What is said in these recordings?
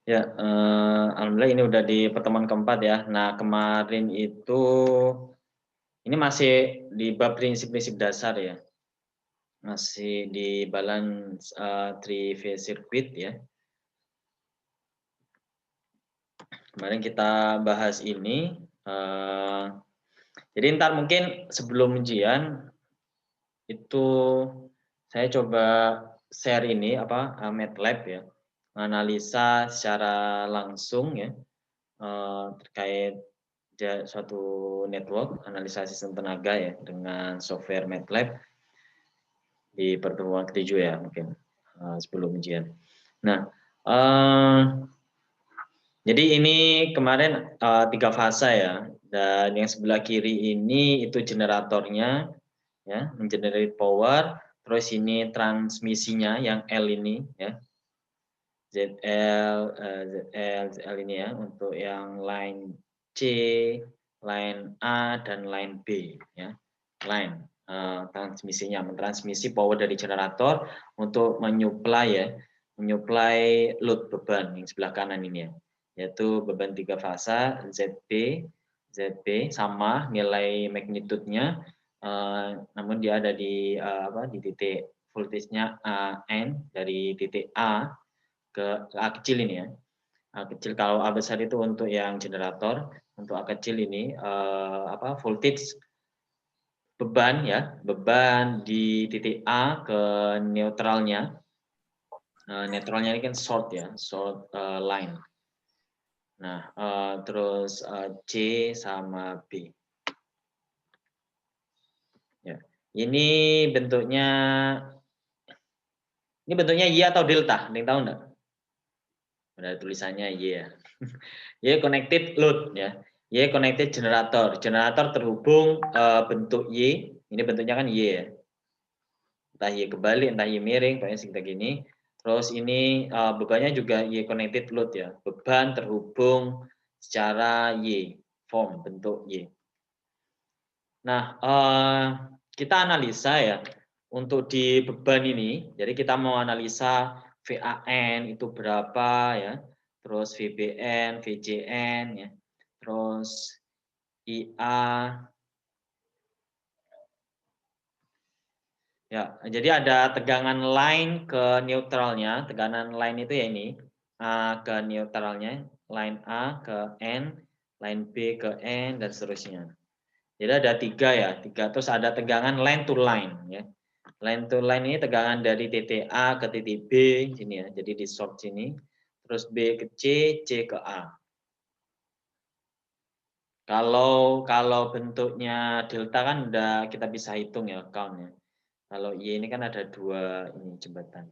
Ya, alhamdulillah ini udah di pertemuan keempat ya. Nah, kemarin itu ini masih di bab prinsip-prinsip dasar ya. Masih di balance three-phase circuit ya. Kemarin kita bahas ini. Jadi ntar mungkin sebelum ujian itu saya coba share ini MATLAB ya. Analisa secara langsung ya terkait suatu network analisa sistem tenaga ya dengan software MATLAB di pertemuan ketujuh ya mungkin sebelum ujian. Nah, jadi ini kemarin 3 fase ya, dan yang sebelah kiri ini itu generatornya ya, mengenerate power, terus ini transmisinya yang L ini ya, ZL ini ya untuk yang line C, line A dan line B ya. Line transmisinya mentransmisi power dari generator untuk menyuplai load beban yang sebelah kanan ini ya. Yaitu beban 3 fasa ZP sama nilai magnitude-nya namun dia ada di di titik voltage-nya N dari titik A ke A kecil ini ya. A kecil kalau A besar itu untuk yang generator, untuk A kecil ini voltage beban ya, beban di titik A ke neutralnya. Neutralnya ini kan short ya, short line. Nah, terus C sama B. Ya. Ini bentuknya Y atau delta? Ada yang tahu enggak? Ada tulisannya Y ya. Y connected load ya. Y connected generator. Generator terhubung bentuk Y. Ini bentuknya kan Y ya. Entah Y kebalik, entah Y miring, pokoknya sekitar gini. Terus ini bebannya juga Y connected load ya. Beban terhubung secara Y, form bentuk Y. Nah, kita analisa ya untuk di beban ini. Jadi kita mau analisa VAN itu berapa ya, terus VBN, VJN ya, terus IA. Ya, jadi ada tegangan line ke neutralnya. Tegangan line itu ya ini A ke neutralnya, line A ke N, line B ke N dan seterusnya. Jadi ada 3 ya, 3. Terus ada tegangan line to line ya. Line to line ini tegangan dari titik A ke titik B sini ya. Jadi di short sini. Terus B ke C, C ke A. Kalau bentuknya delta kan udah kita bisa hitung ya count-nya. Kalau Y ini kan ada 2 ini jembatan.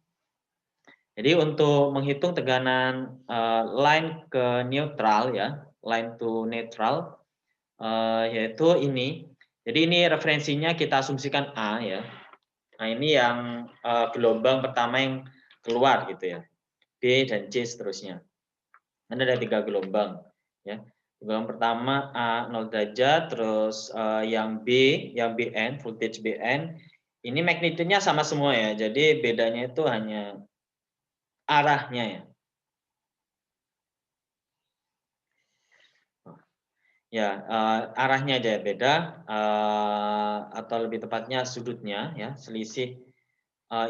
Jadi untuk menghitung tegangan line ke neutral ya, line to neutral yaitu ini. Jadi ini referensinya kita asumsikan A ya. Nah, ini yang gelombang pertama yang keluar gitu ya. B dan C seterusnya. Kan ada 3 gelombang ya. Gelombang pertama A 0 derajat, terus yang B, yang BN, voltage BN, ini magnitude-nya sama semua ya. Jadi bedanya itu hanya arahnya ya. Ya, arahnya aja beda atau lebih tepatnya sudutnya ya, selisih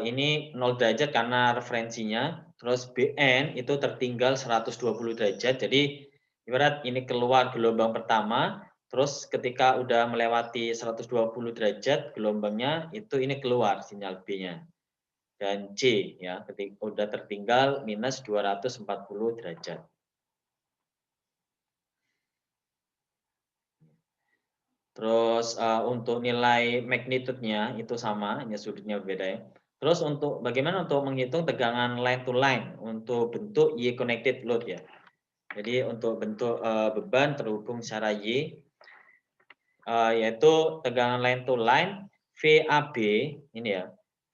ini 0 derajat karena referensinya, terus BN itu tertinggal 120 derajat. Jadi ibarat ini keluar gelombang pertama, terus ketika udah melewati 120 derajat gelombangnya itu ini keluar sinyal B-nya. Dan C ya, ketika udah tertinggal minus 240 derajat. Terus untuk nilai magnitude-nya itu sama, hanya sudutnya berbeda ya. Terus untuk bagaimana untuk menghitung tegangan line to line untuk bentuk Y connected load ya. Jadi untuk bentuk beban terhubung secara Y yaitu tegangan line to line VAB ini ya.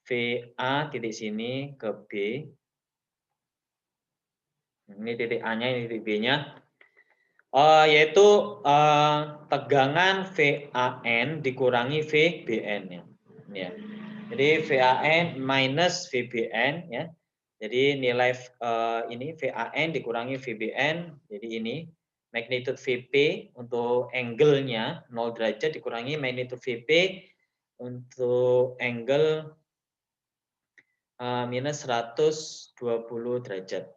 VA titik sini ke B. Ini titik A-nya, ini titik B-nya. Yaitu tegangan VAN dikurangi VBN ya. Ya. Jadi VAN minus VBN ya. Jadi nilai ini VAN dikurangi VBN, jadi ini magnitude VP untuk angle-nya 0 derajat dikurangi magnitude VP untuk angle minus 120 derajat.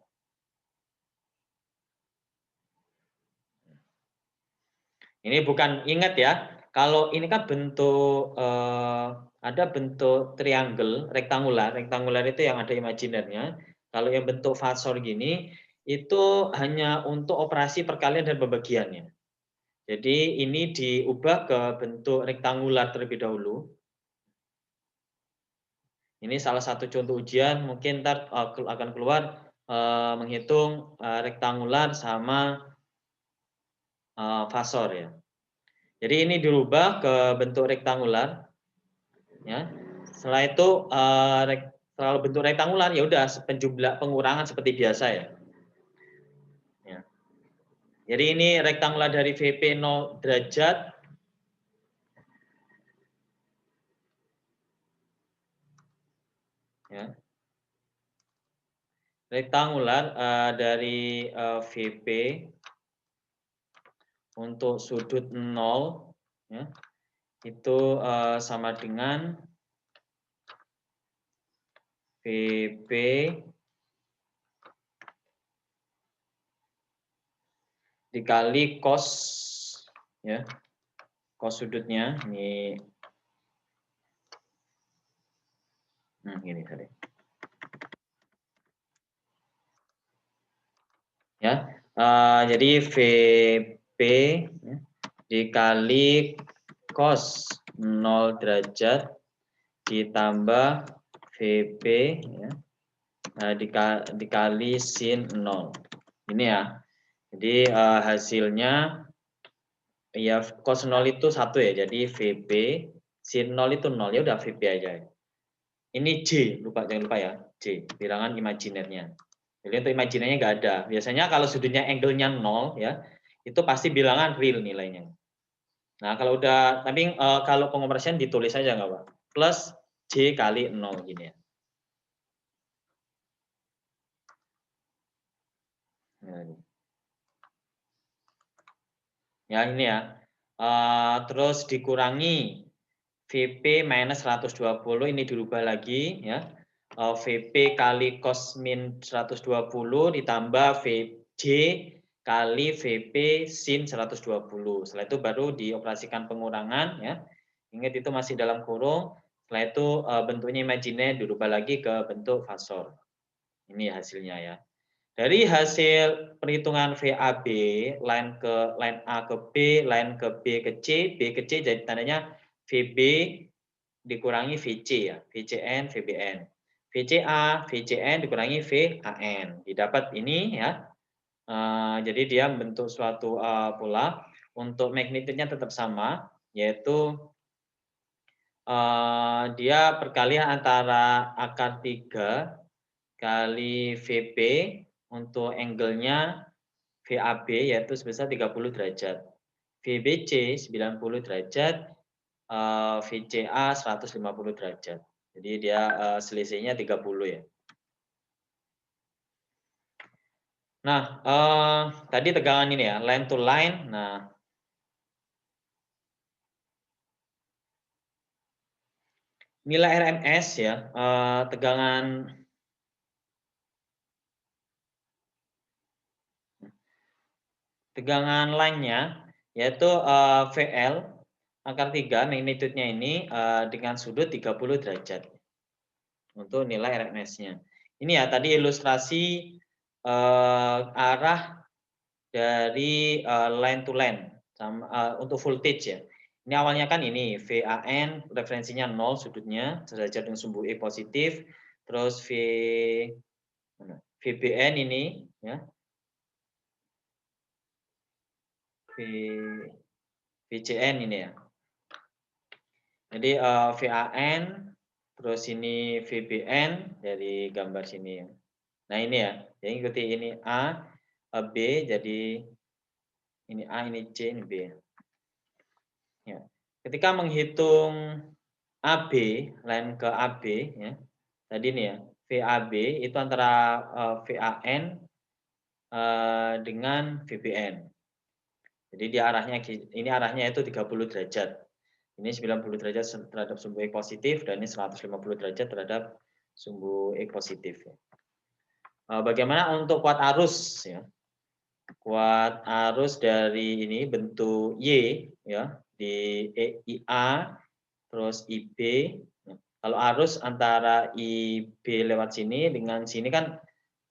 Ini bukan, ingat ya, kalau ini kan bentuk ada bentuk triangle, rektangular. Rektangular itu yang ada imajinernya. Kalau yang bentuk fasor gini, itu hanya untuk operasi perkalian dan pembagiannya. Jadi ini diubah ke bentuk rektangular terlebih dahulu. Ini salah satu contoh ujian, mungkin ntar akan keluar menghitung rektangular sama fasor ya. Jadi ini dirubah ke bentuk rektangular, ya. Setelah itu kalau bentuk rektangular ya udah penjumlah pengurangan seperti biasa ya. Ya. Jadi ini rektangular dari VP 0 derajat. Ya. Rektangular dari VP untuk sudut 0 ya, itu sama dengan VP dikali cos ya, cos sudutnya ini gini tadi. Ya. Jadi VP ya, dikali cos 0 derajat ditambah VP ya, dikali sin 0. Ini ya. Jadi hasilnya ya cos 0 itu 1 ya. Jadi VP sin 0 itu 0 ya udah VP aja. Ini J, jangan lupa ya. J, bilangan imajinernya. Jadi untuk imajinernya nggak ada. Biasanya kalau sudutnya angle-nya 0 ya, itu pasti bilangan real nilainya. Nah, kalau udah, tapi kalau pengoperasian ditulis aja nggak Pak? Plus J kali 0 gini ya. Ya ini ya. Terus dikurangi VP minus 120, ini dirubah lagi ya. VP kali cos min 120 ditambah VJ kali VP sin 120. Setelah itu baru dioperasikan pengurangan ya. Ingat itu masih dalam kurung. Setelah itu bentuknya imajiner dirubah lagi ke bentuk fasor. Ini hasilnya ya. Dari hasil perhitungan VAB, line A ke B, line ke B ke C, B ke C jadi tandanya VB dikurangi VC ya, VCN, VBN. VCA, VCN dikurangi VAN. Didapat ini ya. Jadi dia membentuk suatu pola. Untuk magnitude-nya tetap sama, yaitu dia perkalian antara akar 3 kali VP untuk angle-nya VAB yaitu sebesar 30 derajat. VBC 90 derajat, VCA 150 derajat. Jadi dia selisihnya 30 ya. Nah, tadi tegangan ini ya, line to line. Nah, nilai RMS ya, tegangan line-nya yaitu VL akar 3 magnitude-nya ini dengan sudut 30 derajat untuk nilai RMS-nya. Ini ya tadi ilustrasi arah dari line to line sama untuk voltage ya. Ini awalnya kan ini VAN referensinya 0 sudutnya derajat dengan sumbu E positif, terus VBN ini ya. VCN ini ya. Jadi VAN terus ini VBN dari gambar sini ya. Nah ini ya, jadi ikuti ini A, B, jadi ini A, ini C, ini B. Ya. Ketika menghitung AB, line ke AB, ya, tadi ini ya, VAB itu antara VAN dengan VBN. Jadi dia arahnya itu 30 derajat. Ini 90 derajat terhadap sumbu X positif dan ini 150 derajat terhadap sumbu X positif. Bagaimana untuk kuat arus ya? Kuat arus dari ini bentuk Y ya di IA terus IB. Kalau arus antara IB lewat sini dengan sini kan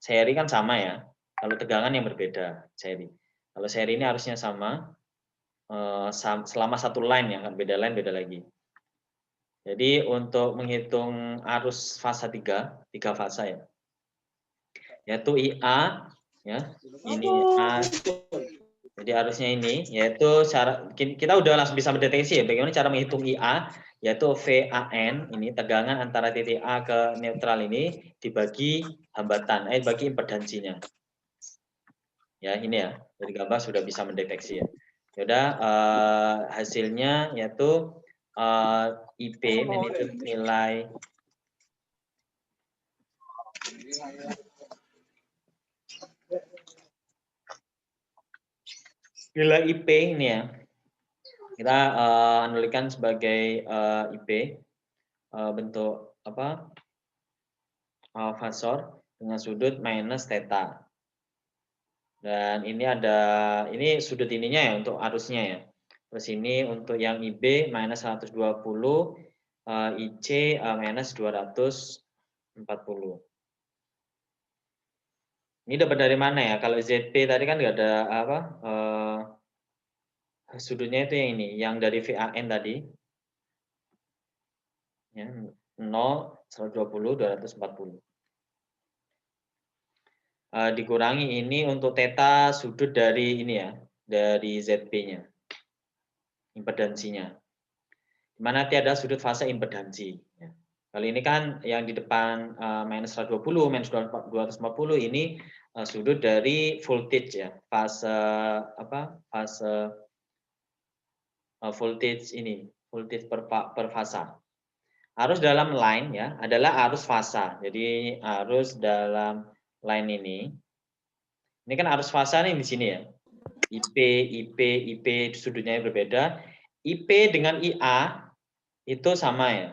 seri kan sama ya. Kalau tegangan yang berbeda seri. Kalau seri ini arusnya sama selama satu line ya kan beda line beda lagi. Jadi untuk menghitung arus fasa tiga fasa ya. Yaitu IA ya. Ini A. Jadi arusnya ini yaitu kita udah langsung bisa mendeteksi ya bagaimana cara menghitung IA yaitu VAN ini tegangan antara titik A ke netral ini dibagi hambatan bagi impedansinya. Ya ini ya dari gambar sudah bisa mendeteksi ya. Yaudah hasilnya yaitu IP magnitude nilai IP ini ya kita analikan sebagai IP bentuk apa fasor dengan sudut minus theta dan ini sudut ininya ya untuk arusnya ya terus ini untuk yang IB minus 120 IC minus 240 ini dapat dari mana ya kalau ZP tadi kan nggak ada apa sudutnya itu yang ini, yang dari VAN tadi. Ya, 0, 120, 240. Dikurangi ini untuk theta sudut dari ini ya, dari ZP-nya. Impedansinya. Di mana tiada sudut fase impedansi. Ya. Kali ini kan yang di depan minus 120, minus 240 ini sudut dari voltage ya, fase voltage ini, voltage per fasa. Arus dalam line ya adalah arus fasa. Jadi arus dalam line ini kan arus fasa nih di sini ya. IP sudutnya berbeda. IP dengan IA itu sama ya.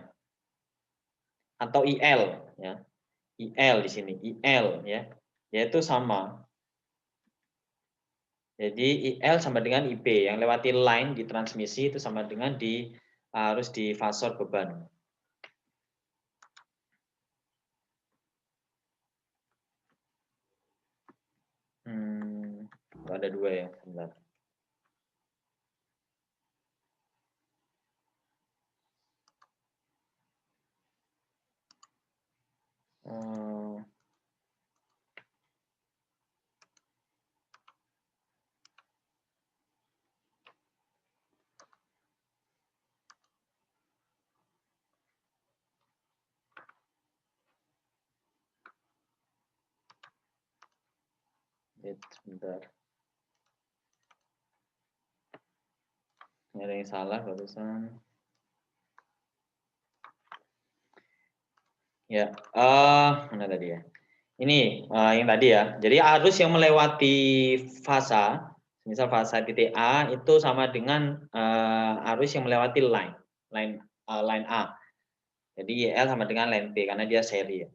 Atau IL ya. IL di sini, IL ya. Yaitu sama. Jadi IL sama dengan IP yang lewati line di transmisi itu sama dengan arus di fasor beban. Ada dua ya, sebentar. Sebentar. Ada yang salah barusan. Ya, mana tadi ya? Ini yang tadi ya. Jadi arus yang melewati fasa, misal fasa titik A itu sama dengan arus yang melewati line A. Jadi YL sama dengan line B karena dia seri ya.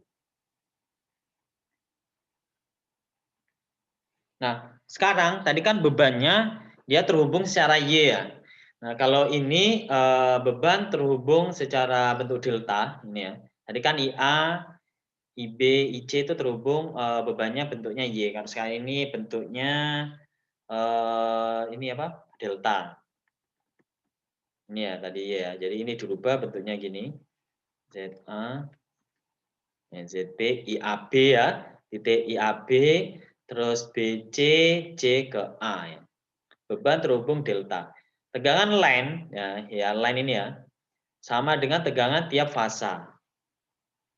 Nah, sekarang tadi kan bebannya dia terhubung secara Y ya. Nah, kalau ini beban terhubung secara bentuk delta ini ya. Tadi kan IA, IB, IC itu terhubung bebannya bentuknya Y. Kalau sekarang ini bentuknya ini apa? Delta. Ini ya tadi ya. Jadi ini dirubah bentuknya gini. ZA, ZP, IAB ya. Titik IAB, terus BC, C ke A ya. Beban terhubung delta. Tegangan line ya line ini ya sama dengan tegangan tiap fasa.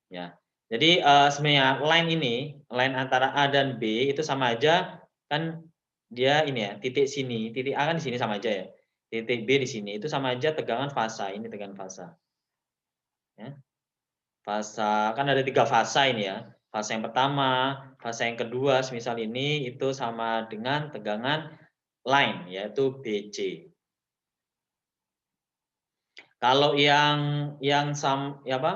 Ya. Jadi sebenarnya line antara A dan B itu sama aja kan dia ini ya, titik sini, titik A kan di sini sama aja ya. Titik B di sini itu sama aja tegangan fasa, ini tegangan fasa. Ya. Fasa kan ada 3 fasa ini ya. Fasa yang pertama, fasa yang kedua, semisal ini itu sama dengan tegangan line yaitu BC. Kalau ya apa?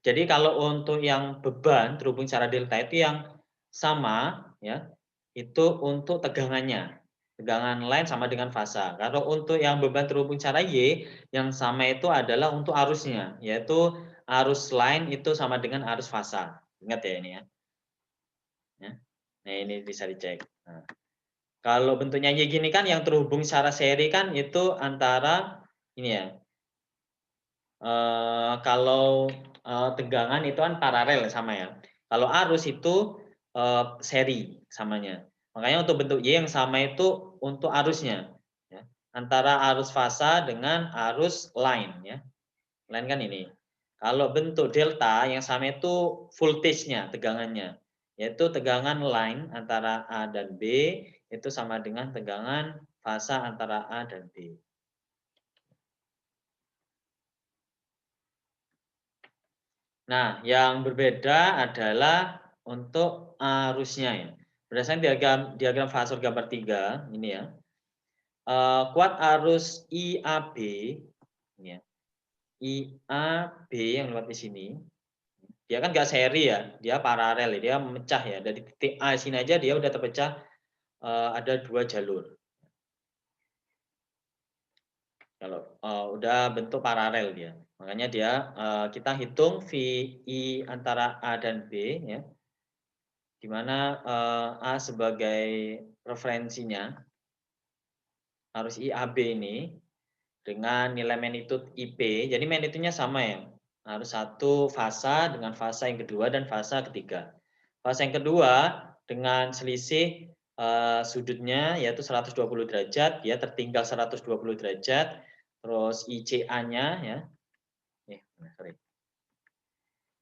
Jadi kalau untuk yang beban terhubung secara delta itu yang sama ya, itu untuk tegangannya. Tegangan line sama dengan fasa. Kalau untuk yang beban terhubung secara Y, yang sama itu adalah untuk arusnya, yaitu arus line itu sama dengan arus fasa. Ingat ya ini ya. Ya. Nah, ini bisa dicek. Nah, kalau bentuknya Y gini kan yang terhubung secara seri kan itu antara ini ya. Kalau, tegangan itu kan paralel sama ya. Kalau arus itu, seri samanya. Makanya untuk bentuk Y yang sama itu untuk arusnya, ya. Antara arus fasa dengan arus line ya. Line kan ini. Kalau bentuk delta yang sama itu voltage-nya, tegangannya. Yaitu tegangan line antara A dan B itu sama dengan tegangan fasa antara A dan B. Nah, yang berbeda adalah untuk arusnya ya. Berdasarkan diagram fasor gambar 3 ini ya, kuat arus IAB ini ya, IAB yang lewat di sini, dia kan nggak seri ya, dia paralel ya, dia memecah ya. Dari titik A sini aja dia udah terpecah, ada 2 jalur. Kalau, udah bentuk paralel dia. Makanya dia, kita hitung VI antara A dan B ya. Di mana, A sebagai referensinya, arus IAB ini, dengan nilai magnitude IP, jadi magnitude-nya sama ya, harus satu fasa dengan fasa yang kedua dan fasa ketiga. Fasa yang kedua dengan selisih, sudutnya yaitu 120 derajat, dia tertinggal 120 derajat, terus ICA-nya ya, sorry.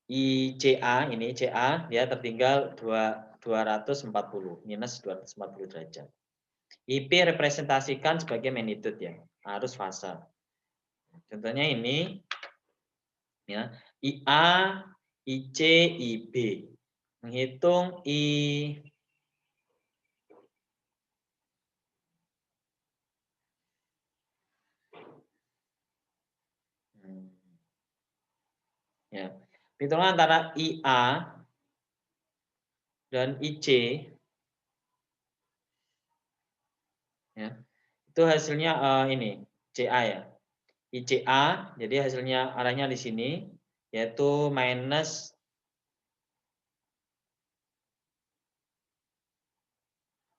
ICA ini CA dia tertinggal 240 minus 240 derajat. IP representasikan sebagai magnitude ya, arus fasa. Contohnya ini ya, IA, IC, IB. Menghitung ya. Hitungan antara IA dan IC ya. Itu hasilnya ini CA ya. ICA jadi hasilnya arahnya di sini yaitu minus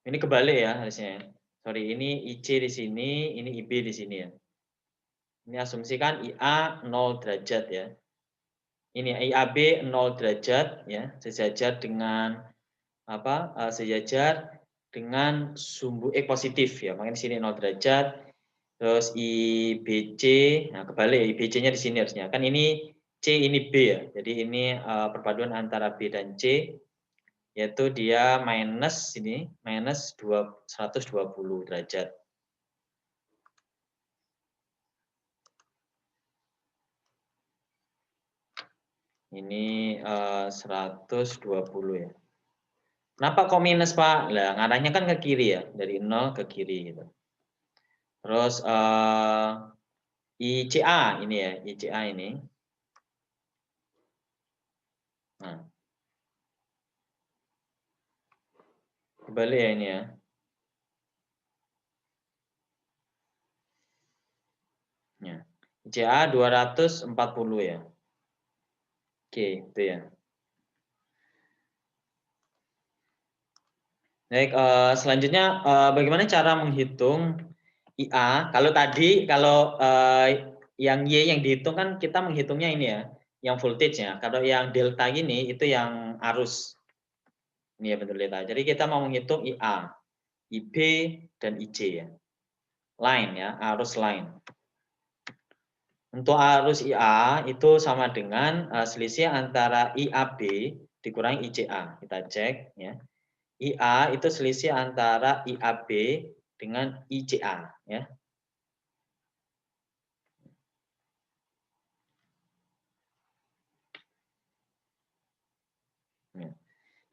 ini kebalik ya harusnya. Sorry, ini IC di sini, ini IB di sini ya. Ini asumsikan IA 0 derajat ya. Ini IAB 0 derajat ya, sejajar dengan apa? Sejajar dengan sumbu X positif ya. Makanya di sini 0 derajat. Terus IBC, nah kebalik ya, IBC-nya di sini harusnya. Kan ini C ini B ya. Jadi ini perpaduan antara B dan C yaitu dia minus ini minus 120 derajat. Ini 120 ya. Kenapa kok minus Pak? Lah ngarahnya kan ke kiri ya, dari 0 ke kiri gitu. Terus ICA ini ya, ICA ini. Nah, kebalik ya ini ya. Ya. ICA 240 ya. Oke, itu ya. Baik, selanjutnya bagaimana cara menghitung IA? Kalau tadi yang Y yang dihitung kan kita menghitungnya ini ya, yang voltage-nya. Kalau yang delta gini itu yang arus. Ini ya bentuk delta. Jadi kita mau menghitung IA, IB dan IC ya. Line ya, arus line. Untuk arus IA itu sama dengan selisih antara IAB dikurangi ICA. Kita cek ya. IA itu selisih antara IAB dengan ICA ya.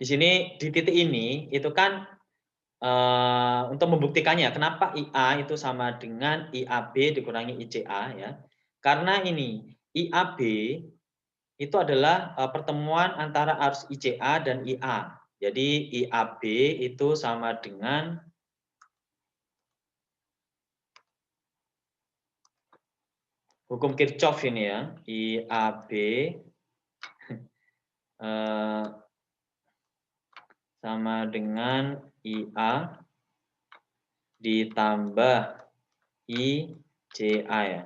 di sini di titik ini itu kan untuk membuktikannya kenapa IA itu sama dengan IAB dikurangi ICA ya. Karena ini IAB itu adalah pertemuan antara arus ICA dan IA. Jadi IAB itu sama dengan hukum Kirchhoff ini ya, IAB sama dengan IA ditambah ICA ya.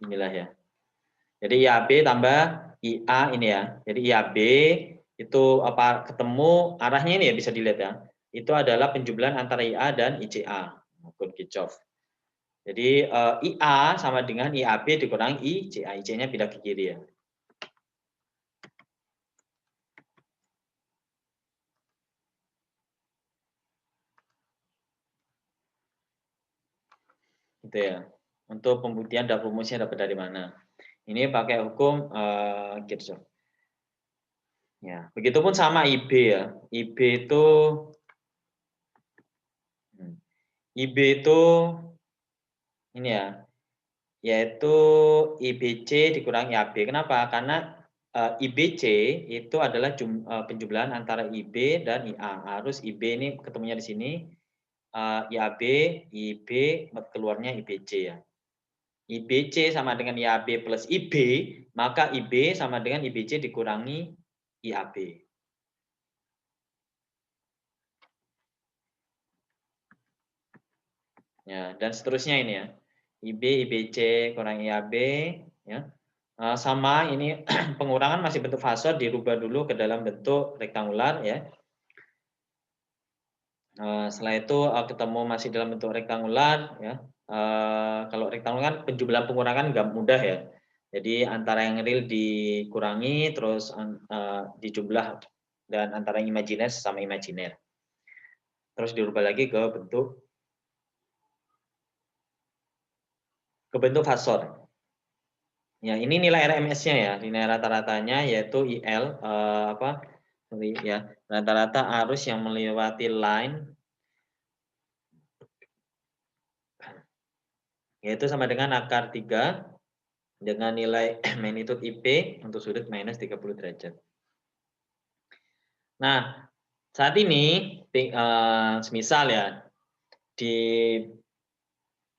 Inilah ya. Jadi IAB tambah IA ini ya. Jadi IAB itu apa ketemu arahnya ini ya bisa dilihat ya. Itu adalah penjumlahan antara IA dan ICA. Hukum Kirchhoff. Jadi IA sama dengan IAB dikurangi ICA. IC-nya pindah ke kiri ya. Gitu ya. Untuk pembuktian dan rumusnya dapat dari mana? Ini pakai hukum Kirchhoff. Ya, begitupun sama IB ya. IB itu ini ya, yaitu IBC dikurangi IAB. Kenapa? Karena IBC itu adalah penjumlahan antara IB dan IA. Harus IB ini ketemunya di sini, IAB, IB keluarnya IBC ya. IBC sama dengan IAB plus IB, maka IB sama dengan IBC dikurangi IAB. Ya, dan seterusnya ini ya. IB, IBC kurang IAB ya. Sama ini pengurangan masih bentuk fasor dirubah dulu ke dalam bentuk rektangular ya. Setelah itu ketemu masih dalam bentuk rektangular ya. Kalau rektangular kan penjumlahan pengurangan nggak mudah ya. Jadi antara yang real dikurangi terus dijumlah dan antara yang imajiner sama imajiner. Terus dirubah lagi ke bentuk fasor. Ya, ini nilai RMS-nya ya, nilai rata-ratanya yaitu IL ya, rata-rata arus yang melewati line yaitu sama dengan akar 3 dengan nilai magnitude IP untuk sudut minus 30 derajat. Nah, saat ini semisal ya di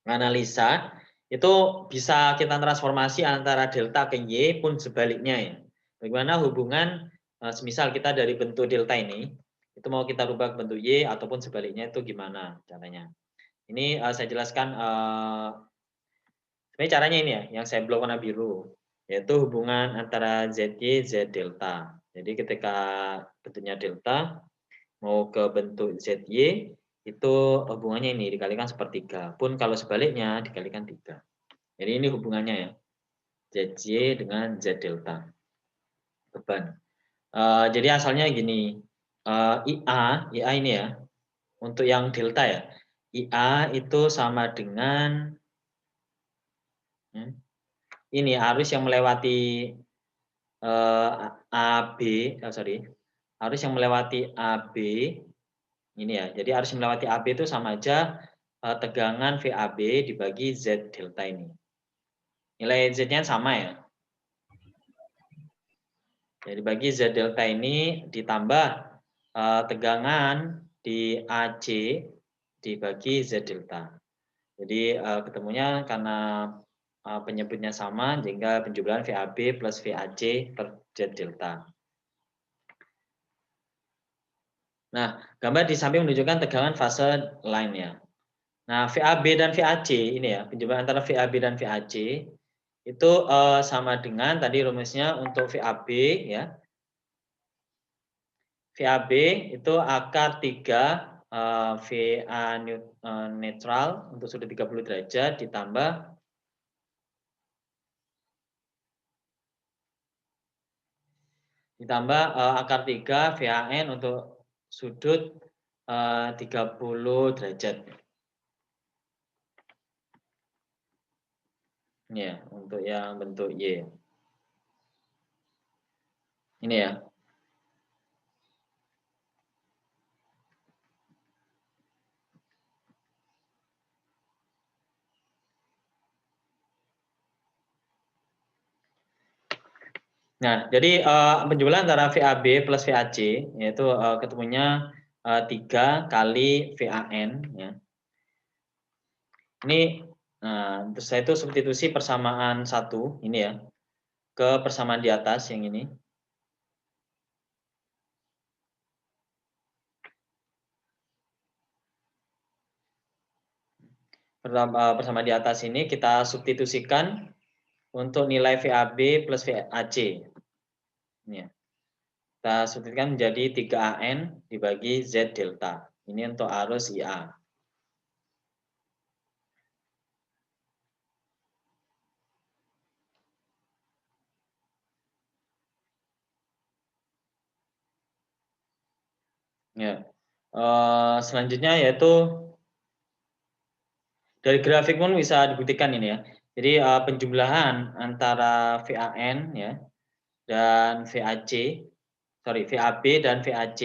analisa itu bisa kita transformasi antara delta ke Y pun sebaliknya ya. Bagaimana hubungan semisal kita dari bentuk delta ini itu mau kita rubah ke bentuk Y ataupun sebaliknya itu gimana caranya. Ini saya jelaskan sebenarnya caranya ini ya yang saya blok warna biru yaitu hubungan antara ZY Z delta. Jadi ketika bentuknya delta mau ke bentuk ZY itu hubungannya ini dikalikan sepertiga. Pun kalau sebaliknya dikalikan 3. Jadi ini hubungannya ya. ZY dengan Z delta. Beban. Jadi asalnya gini. IA ini ya. Untuk yang delta ya. IA itu sama dengan ini arus yang melewati AB, arus yang melewati AB ini ya. Jadi arus yang melewati AB itu sama aja tegangan VAB dibagi Z delta ini. Nilai Z-nya sama ya. Jadi bagi Z delta ini ditambah tegangan di AC dibagi Z delta. Jadi ketemunya karena penyebutnya sama sehingga penjumlahan VAB plus VAC per Z delta. Nah, gambar di samping menunjukkan tegangan fase line ya. Nah, VAB dan VAC ini ya, penjumlahan antara VAB dan VAC itu sama dengan tadi rumusnya untuk VAB ya. VAB itu akar 3 VA netral untuk sudut 30 derajat ditambah akar 3 VAN untuk sudut 30 derajat. Ini ya, untuk yang bentuk Y. Ini ya. Nah, jadi penjumlahan antara VAB plus VAC yaitu ketemunya 3 kali VAN ya. Ini terus saya itu substitusi persamaan satu ini ya ke persamaan di atas yang ini. Persamaan di atas ini kita substitusikan untuk nilai VAB plus VAC. Ini ya. Kita substitusikan menjadi 3AN dibagi Z delta. Ini untuk arus IA. Ya. Selanjutnya yaitu dari grafik pun bisa dibuktikan ini ya. Jadi penjumlahan antara VAN ya dan VAB dan VAC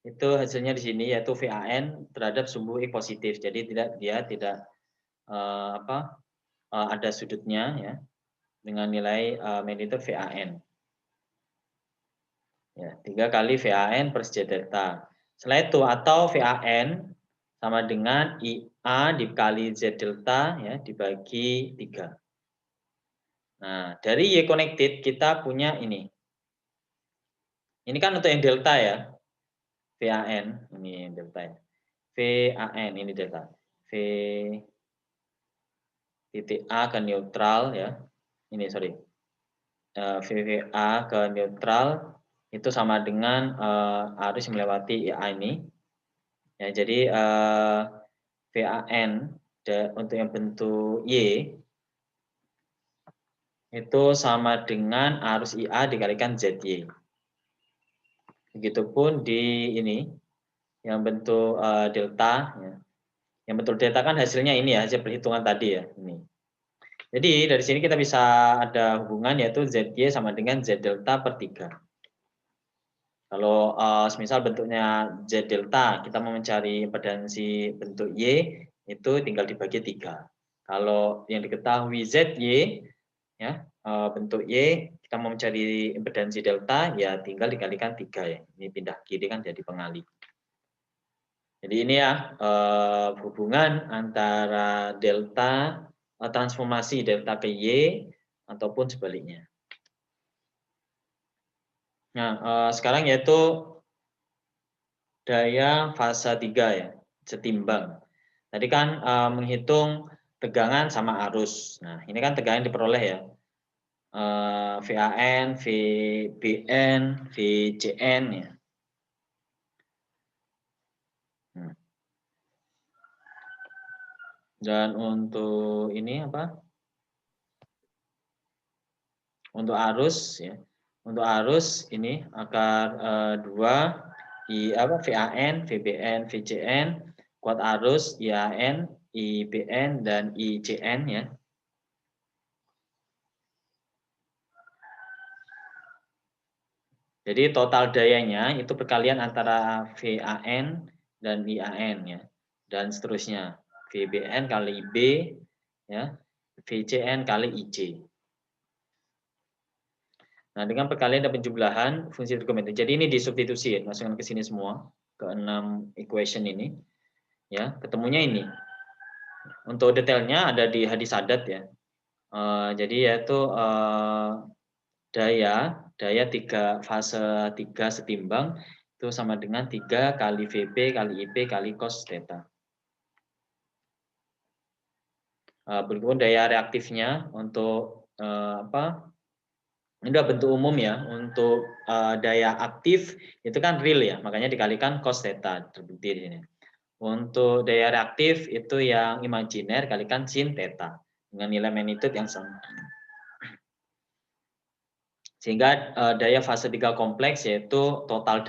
itu hasilnya di sini yaitu VAN terhadap sumbu X positif. Jadi dia tidak ada sudutnya ya dengan nilai magnitudo VAN. Ya, 3 kali VAN per Z delta. Setelah itu atau VAN sama dengan IA dikali Z delta ya dibagi 3. Nah, dari Y connected kita punya ini. Ini kan untuk yang delta ya. VAN ini delta ya. VAN ini delta. V titik A ke neutral ya. Ini sorry. VVA ke neutral itu sama dengan arus melewati IA ini. Ya, jadi VAN untuk yang bentuk Y itu sama dengan arus IA dikalikan ZY. Begitupun di ini yang bentuk delta. Ya. Yang bentuk delta kan hasilnya ini ya, hasil perhitungan tadi ya. Ini. Jadi dari sini kita bisa ada hubungan yaitu ZY sama dengan Z delta per 3. Kalau semisal bentuknya Z delta, kita mau mencari impedansi bentuk Y, itu tinggal dibagi 3. Kalau yang diketahui ZY, ya, bentuk Y, kita mau mencari impedansi delta, ya tinggal dikalikan 3 ya. Ini pindah kiri kan jadi pengali. Jadi ini ya hubungan antara delta, transformasi delta ke Y, ataupun sebaliknya. Nah, sekarang yaitu daya fase 3 ya, setimbang. Tadi kan menghitung tegangan sama arus. Nah, ini kan tegangan diperoleh ya. VAN, VBN, VCN ya. Dan untuk ini apa? Untuk arus ya. Untuk arus ini akar 2 VAN, VBN, VCN, kuat arus IAN, IBN dan ICN ya. Jadi total dayanya itu perkalian antara VAN dan IAN ya. Dan seterusnya. VBN kali IB ya. VCN kali IC. Nah, dengan perkalian dan penjumlahan fungsi trigonometri. Jadi ini disubstitusi ya, masukkan ke sini semua ke 6 equation ini. Ya, ketemunya ini. Untuk detailnya ada di hadis adat ya. Jadi yaitu daya 3 fase 3 setimbang itu sama dengan 3 kali VB kali IP kali cos theta. Berikut daya reaktifnya untuk ini udah bentuk umum ya. Untuk daya aktif itu kan real ya, makanya dikalikan cos theta terbukti di sini. Untuk daya reaktif itu yang imajiner kalikan sin theta dengan nilai magnitude yang sama. Sehingga daya fase 3 kompleks yaitu total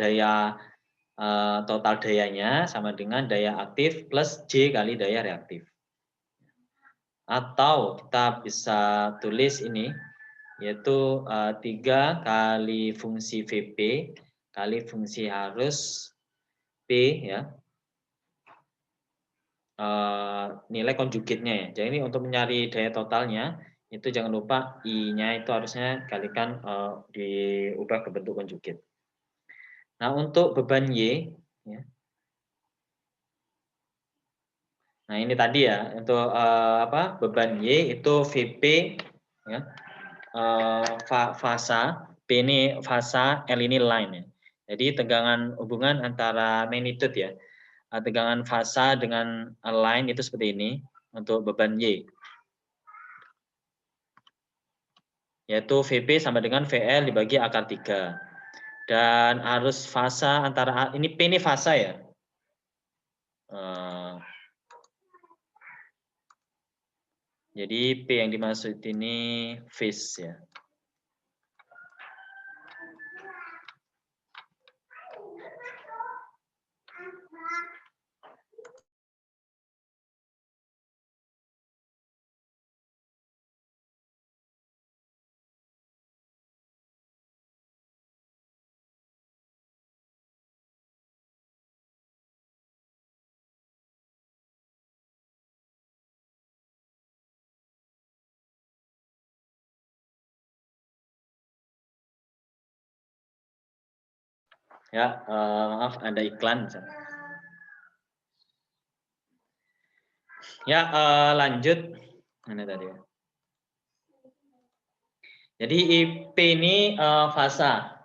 dayanya sama dengan daya aktif plus J kali daya reaktif. Atau kita bisa tulis ini yaitu 3 kali fungsi VP kali fungsi arus P ya. Nilai konjugatnya ya. Jadi ini untuk mencari daya totalnya Itu jangan lupa I-nya itu harusnya kalikan diubah ke bentuk konjugate. Nah, untuk beban Y, ya. Nah, ini tadi ya, untuk beban Y itu VP, ya, fasa, P ini fasa, L ini line ya. Jadi tegangan hubungan antara magnitude ya, tegangan fasa dengan line itu seperti ini untuk beban Y. Yaitu VP sama dengan VL dibagi akar 3. Dan arus fasa antara, ini P ini fasa ya. Jadi P yang dimaksud ini phase ya. Ya, maaf ada iklan. Ya, lanjut. Mana tadi ya? Jadi IP ini fasa.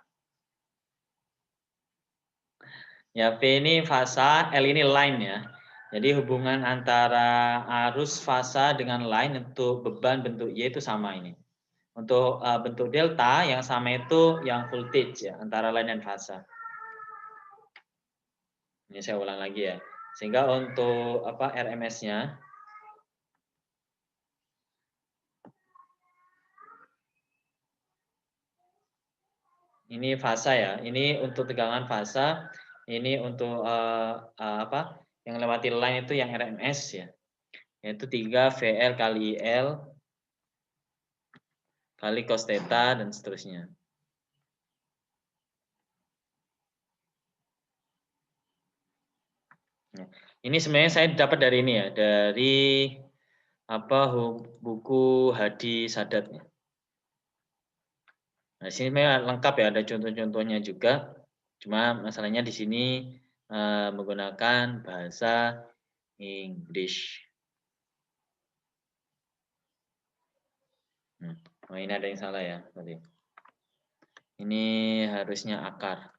Ya, P ini fasa, L ini line ya. Jadi hubungan antara arus fasa dengan line untuk beban bentuk Y itu sama ini. Untuk bentuk delta yang sama itu yang voltage ya, antara line dan fasa. Ini saya ulang lagi ya. Sehingga untuk RMS-nya ini fasa ya. Ini untuk tegangan fasa, ini untuk yang lewati line itu yang RMS ya. Yaitu 3 VL kali IL kali cos theta dan seterusnya. Nah, ini sebenarnya saya dapat dari ini ya, dari buku Hadi Sadat. Nah, sini sebenarnya lengkap ya, ada contoh-contohnya juga. Cuma masalahnya di sini menggunakan bahasa English. Oh, ini ada yang salah ya tadi. Ini harusnya akar.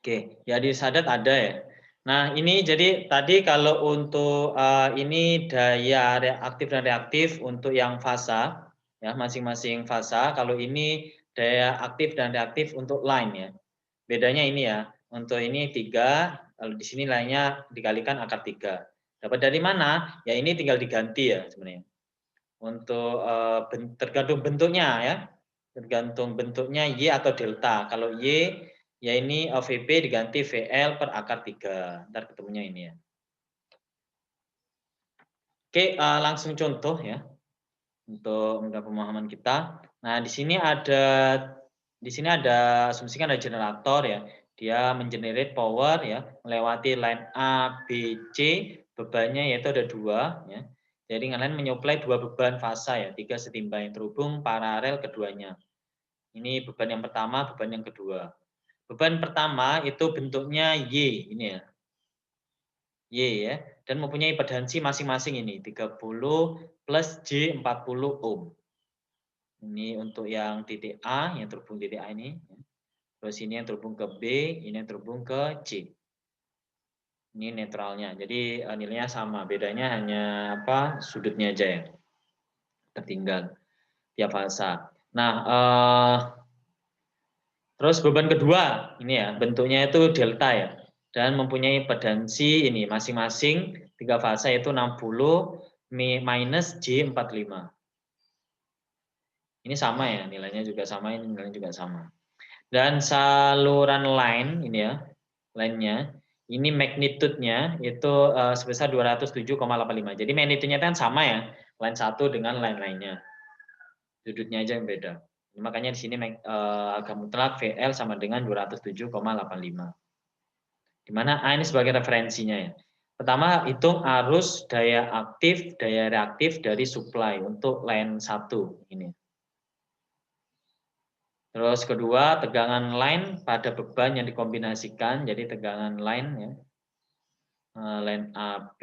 Oke, ya di Sadat ada ya. Nah, ini jadi tadi kalau untuk ini daya reaktif dan reaktif untuk yang fasa, ya masing-masing fasa. Kalau ini daya aktif dan reaktif untuk line ya. Bedanya ini ya, untuk ini 3, lalu di sini lainnya dikalikan akar 3. Dapat dari mana? Ya ini tinggal diganti ya sebenarnya. Untuk tergantung bentuknya ya. Tergantung bentuknya Y atau delta. Kalau Y ya ini VP diganti VL per akar 3. Ntar ketemunya ini ya. Oke, langsung contoh ya. Untuk mudah pemahaman kita. Nah, di sini ada asumsikan ada generator ya. Dia mengenerate power ya melewati line A, B, C, bebannya yaitu ada 2 ya. Jadi kalian menyuplai 2 beban fasa ya, 3 setimbang yang terhubung paralel keduanya. Ini beban yang pertama, beban yang kedua. Beban pertama itu bentuknya Y ini ya. Y ya, dan mempunyai impedansi masing-masing ini 30 plus J 40 ohm. Ini untuk yang titik A, yang terhubung titik A ini. Terus ini yang terhubung ke B, ini yang terhubung ke C. Ini netralnya. Jadi nilainya sama, bedanya hanya sudutnya aja ya. Tertinggal tiap fasa. Nah, terus beban kedua ini ya, bentuknya itu delta ya. Dan mempunyai impedansi ini masing-masing 3 fasa yaitu 60 minus J45. Ini sama ya, nilainya juga sama, ini nilainya juga sama. Dan saluran line ini ya, line-nya, ini magnitude-nya itu sebesar 207,85. Jadi magnitude-nya kan sama ya, line 1 dengan line lainnya. Sudutnya aja yang beda. Makanya di sini agak mutlak VL sama dengan 207,85. Di mana A ini sebagai referensinya ya. Pertama, hitung arus daya aktif, daya reaktif dari supply untuk line 1 ini. Terus kedua, tegangan line pada beban yang dikombinasikan, jadi tegangan line ya. Line AB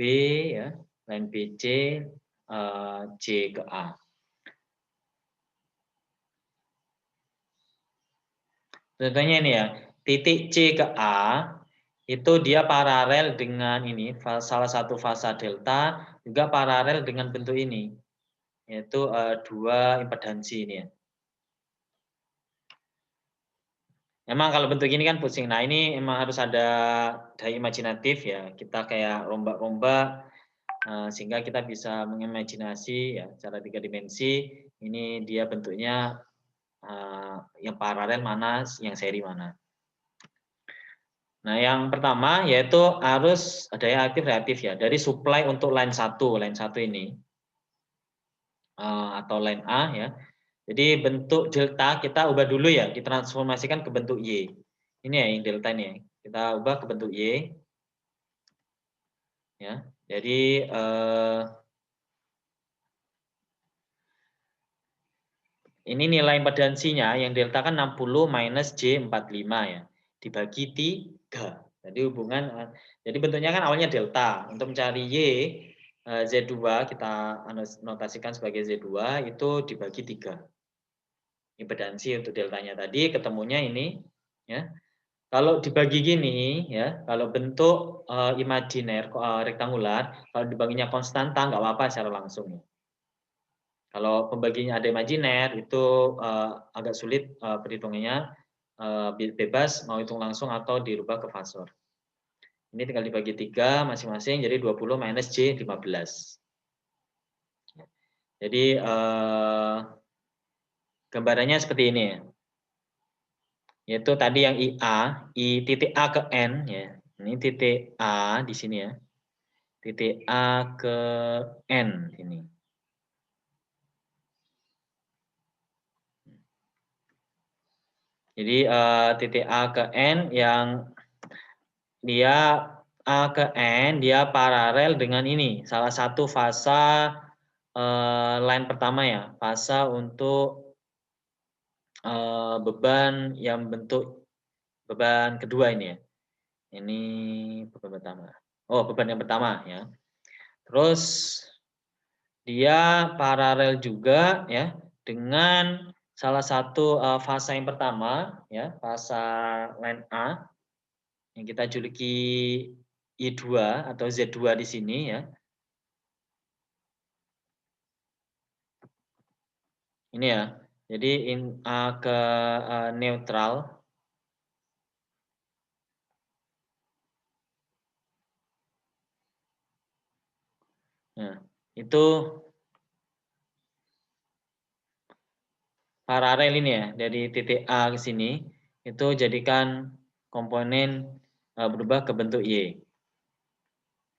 ya, line BC, C ke A. Contohnya ini ya, titik C ke A itu dia paralel dengan ini, salah satu fasa delta juga paralel dengan bentuk ini, yaitu dua impedansi ini ya. Memang kalau bentuk ini kan pusing. Nah ini emang harus ada daya imajinatif ya. Kita kayak rombak-rombak sehingga kita bisa mengimajinasi ya secara 3 dimensi. Ini dia bentuknya yang paralel mana, yang seri mana. Nah, yang pertama yaitu arus daya aktif reaktif ya dari supply untuk line 1 ini atau line A ya. Jadi bentuk delta kita ubah dulu ya, ditransformasikan ke bentuk Y. Ini ya yang delta ini ya. Kita ubah ke bentuk Y. Ya. Jadi ini nilai impedansinya yang delta kan 60 minus J45 ya. Dibagi 3. Jadi hubungan jadi bentuknya kan awalnya delta. Untuk mencari Y Z2 kita notasikan sebagai Z2 itu dibagi 3. Impedansi untuk deltanya tadi ketemunya ini ya. Kalau dibagi gini ya, kalau bentuk imajiner rektangular, kalau dibaginya konstanta nggak apa-apa secara langsung ya. Kalau pembagiannya ada imajiner itu agak sulit perhitungannya bebas mau hitung langsung atau dirubah ke fasor. Ini tinggal dibagi 3 masing-masing jadi 20 minus J15. Jadi gambarannya seperti ini ya. Yaitu tadi yang IA, I titik A ke N ya. Ini titik A di sini ya. Titik A ke N ini. Jadi titik A ke N yang dia A ke N dia paralel dengan ini, salah satu fasa line pertama ya, fasa untuk beban yang bentuk beban kedua ini ya. Ini beban pertama. Oh, beban yang pertama ya. Terus dia paralel juga ya dengan salah satu fasa yang pertama ya, fasa line A yang kita juluki I2 atau Z2 di sini ya. Ini ya. Jadi A ke neutral. Nah, itu paralel ini ya dari titik A ke sini itu jadikan komponen berubah ke bentuk Y.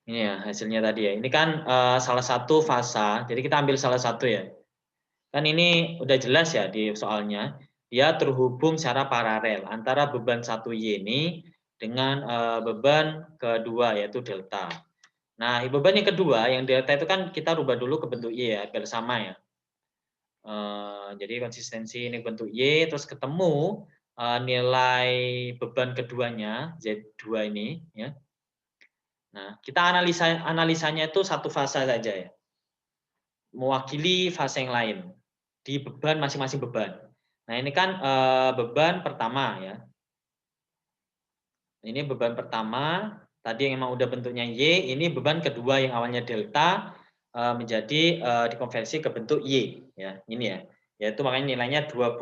Ini ya hasilnya tadi ya. Ini kan salah satu fasa. Jadi kita ambil salah satu ya. Kan ini udah jelas ya di soalnya. Dia terhubung secara paralel antara beban 1Y ini dengan beban kedua yaitu delta. Nah, beban yang kedua yang delta itu kan kita rubah dulu ke bentuk Y ya, biar sama ya. Jadi konsistensi ini bentuk Y, terus ketemu nilai beban keduanya Z2 ini ya. Nah, kita analisanya itu satu fasa saja ya. Mewakili fase yang lain di beban masing-masing beban. Nah, ini kan beban pertama ya. Ini beban pertama, tadi yang memang udah bentuknya Y, ini beban kedua yang awalnya delta menjadi dikonversi ke bentuk Y ya. Ini ya. Yaitu makanya nilainya 20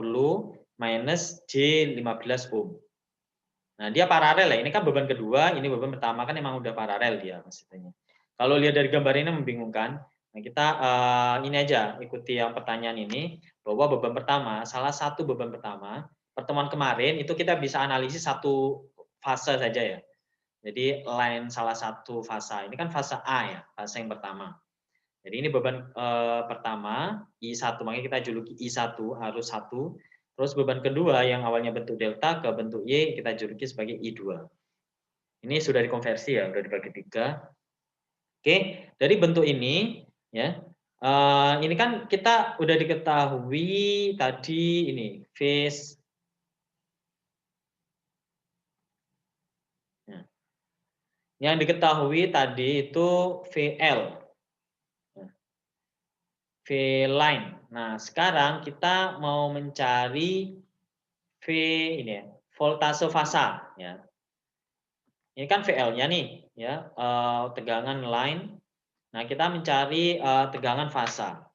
minus J15 ohm. Nah, dia paralel ya. Ini kan beban kedua, ini beban pertama kan memang udah paralel dia maksudnya. Kalau lihat dari gambar ini membingungkan. Nah, kita ini aja ikuti yang pertanyaan ini bahwa beban pertama, salah satu beban pertama, pertemuan kemarin itu kita bisa analisis satu fase saja ya. Jadi line salah satu fasa. Ini kan fase A ya, fase yang pertama. Jadi ini beban pertama I1, makanya kita juluki I1 arus 1 Terus beban kedua yang awalnya bentuk delta ke bentuk Y kita juluki sebagai I2. Ini sudah dikonversi ya, sudah dibagi 3. Oke, dari bentuk ini ya. Ini kan kita udah diketahui tadi ini phase ya. Yang diketahui tadi itu VL. V line. Nah, sekarang kita mau mencari V ini ya, voltase fasa ya. Ini kan VL-nya nih ya, tegangan line. Nah, kita mencari tegangan fasa.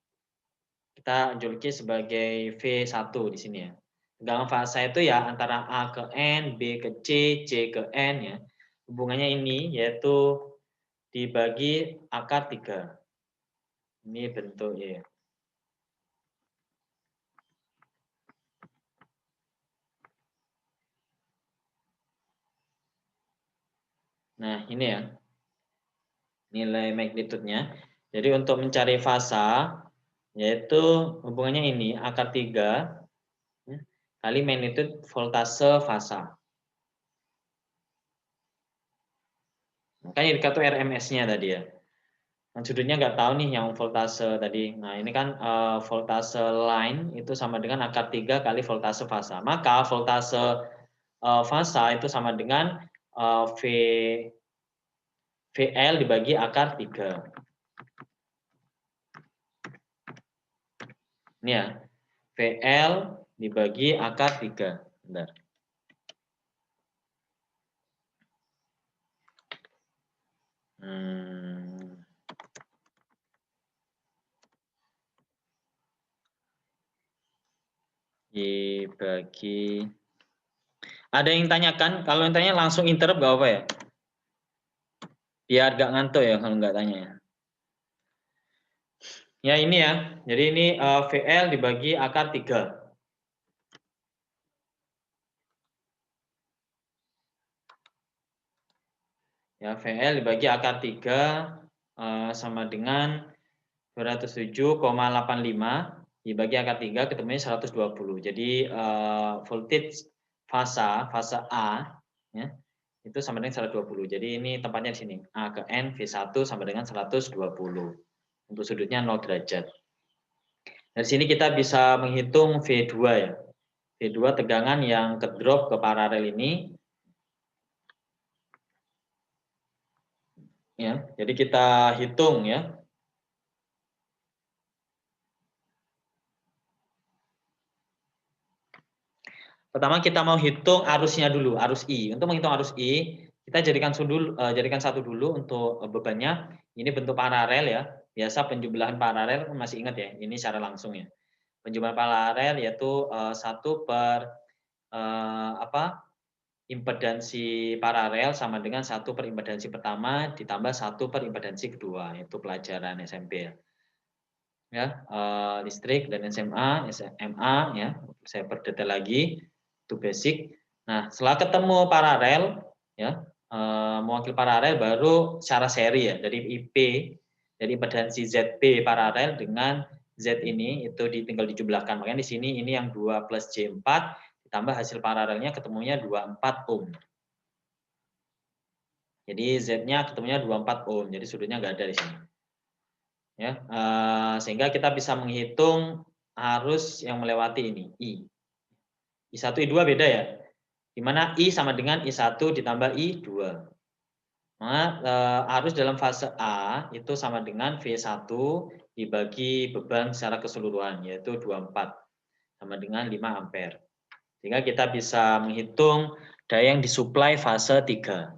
Kita juluki sebagai V1 di sini ya. Tegangan fasa itu ya antara A ke N, B ke C ke N ya. Hubungannya ini yaitu dibagi akar 3. Ini bentuknya ya. Nah, ini ya. Nilai magnitude-nya. Jadi untuk mencari fasa yaitu hubungannya ini akar 3 ya, kali magnitude voltase fasa. Makanya dikatakan RMS-nya tadi ya. Kan sudutnya nggak tahu nih yang voltase tadi. Nah, ini kan voltase line itu sama dengan akar 3 kali voltase fasa. Maka voltase fasa itu sama dengan VL dibagi akar 3. Ini ya, VL dibagi akar 3. Bentar. Dibagi. Ada yang tanyakan? Kalau yang tanya langsung interrupt gak apa ya? Biar gak ngantuk ya kalau nggak tanya ya. Ya ini ya. Jadi ini VL dibagi akar 3. Ya, VL dibagi akar 3 sama dengan 207,85 dibagi akar 3 ketemunya 120. Jadi voltage fasa A ya, itu sama dengan 120. Jadi ini tempatnya di sini. A ke N V1 sama dengan 120. Untuk sudutnya 0 derajat. Dari sini kita bisa menghitung V2 ya. V2 tegangan yang kedrop ke paralel ini. Ya, jadi kita hitung ya. Pertama kita mau hitung arusnya dulu, arus I. Untuk menghitung arus I, kita jadikan satu dulu untuk bebannya. Ini bentuk paralel ya. Biasa penjumlahan paralel masih ingat ya. Ini secara langsung ya. Penjumlahan paralel yaitu 1 per impedansi paralel sama dengan 1 per impedansi pertama ditambah 1 per impedansi kedua. Itu pelajaran SMP ya. Ya, listrik dan SMA ya. Saya perdetail lagi. Itu basic. Nah, setelah ketemu paralel ya, mewakili paralel baru secara seri ya, dari IP dari impedansi ZP paralel dengan Z ini itu tinggal dijumlahkan. Makanya di sini ini yang 2 plus J4 ditambah hasil paralelnya ketemunya 24 ohm. Jadi Z-nya ketemunya 24 ohm. Jadi sudutnya nggak ada di sini. Ya, sehingga kita bisa menghitung arus yang melewati ini I. I1 I2 beda ya. Di mana I sama dengan I1 ditambah I2. Maka arus dalam fase A itu sama dengan V1 dibagi beban secara keseluruhan yaitu 24 sama dengan 5 ampere. Sehingga kita bisa menghitung daya yang disuplai fase 3.